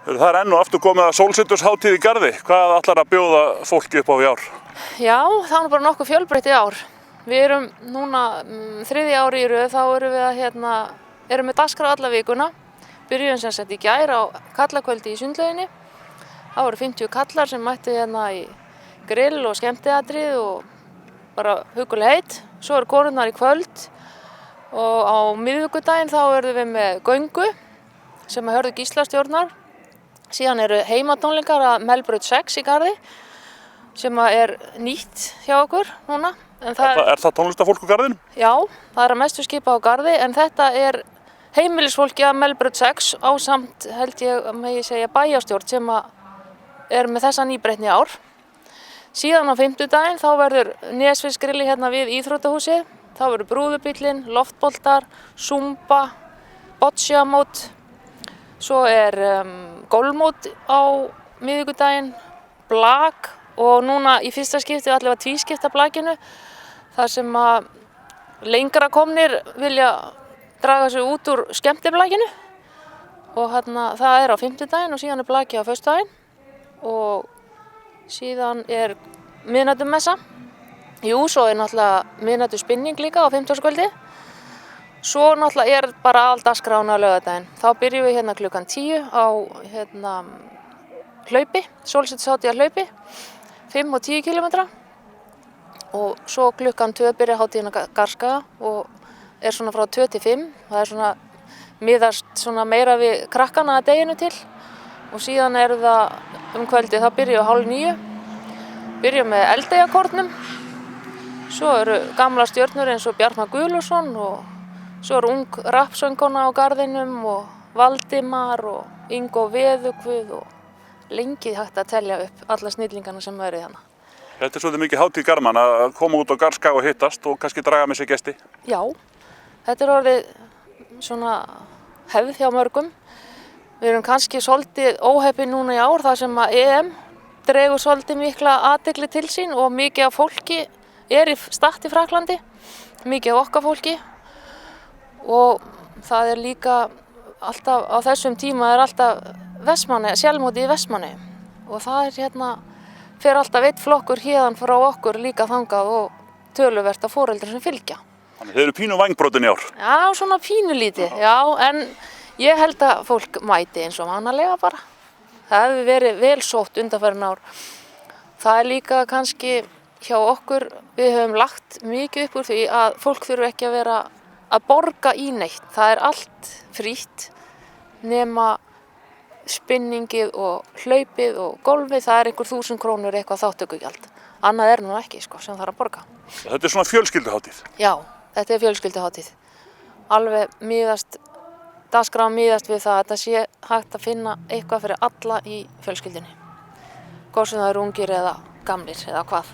Það er enn og aftur komið að sólseturshátíð í Garði. Hvað ætlar að bjóða fólki upp á í ár? Já, það er bara nokkuð fjölbreytt í ár. Við erum núna þriðja ári í röð, þá erum við erum með dagskrá alla vikuna. Byrjum sem sagt í gær á kallakvöldi í Sundlauginni. Það voru 50 kallar sem mættu hérna í grill og skemmtiatrið og bara huguleg heitt. Svo eru konurnar í kvöld og á miðvikudaginn þá erum við með göngu sem Hörður Gísla stjórnar. Síðan eru heimatónleikar að Melbraut 6 í Garði sem er nýtt hjá okkur núna. Er það tónlistafólk á Garðinum? Já, það er að mestu skipa á Garði en þetta er heimilisfólki að Melbraut 6 ásamt held ég megi segja bæjarstjórn sem er með þessa nýbreytni ár. Síðan á fimmtudaginn þá verður Nesfisgrilli hérna við íþróttahúsið. Þá verður brúðubíllinn, loftboltar, zumba, bocciamót. Svo er golfmót á miðvikudaginn, blak og núna í fyrsta skipti allavega tvískipta blakinu þar sem að lengra komnir vilja draga sig út úr skemmtiblakinu og það er á fimmtudaginn og síðan er blaki á föstudaginn og síðan er miðnættumessa. Jú, svo er náttúrulega miðnættuspinning líka á fimmtudagskvöldi. Svo náttúrulega er bara all dagskráin á laugardaginn. Þá byrjum við hérna klukkan 10 á hlaupi, sólseturshátíðar hlaupi, 5 og 10 km. Og svo klukkan 2 byrja hátíðin að garðskaga og er svona frá 2 til 5. Það er svona miðast svona meira við krakkana að deginu til. Og síðan er það kvöldið, þá byrjum við 8:30. Byrjum með Eldeyjarkórnum. Svo eru gamla stjörnur eins og Bjartmar Guðlaugsson og svo er ung rappsöngkona á Garðinum og Valdimar og Ingo Veðugvuð og lengi hægt að telja upp alla snillingana sem eru hérna. Þetta er svolítið mikið hátíð garðmanna að koma út á garðskaga og hittast og kannski draga með sér gesti. Já, þetta er orðið svona hefð hjá mörgum. Við erum kannski svolítið óheppin núna í ár þar sem að EM dregur svolítið mikla athygli til sín og mikið af fólki er í start í Frakklandi, mikið af okkar fólki. Og það er líka alltaf, á þessum tíma er alltaf sjálfmótið í Vestmannaeyjum og það er fer alltaf einn flokkur héðan frá okkur líka þangað og töluvert af foreldrar sem fylgja. Þannig þeir eru pínu vangbrotin í ár? Já, svona pínulítið, já, en ég held að fólk mæti eins og vanalega bara. Það hefur verið vel sótt undanfarin ár. Það er líka kannski hjá okkur, við höfum lagt mikið upp úr því að fólk þurfi ekki að vera að borga í neitt. Það er allt frítt nema spinningið og hlaupið og golfið. Það er einhver 1000 krónur eitthvað þátttökugjald. Annað er nú ekki sem þarf að borga. Þetta er svona fjölskylduhátíð? Já, þetta er fjölskylduhátíð. Alveg dagskráin miðast við það að þetta sé hægt að finna eitthvað fyrir alla í fjölskyldunni. Hvort sem það eru ungir eða gamlir eða hvað.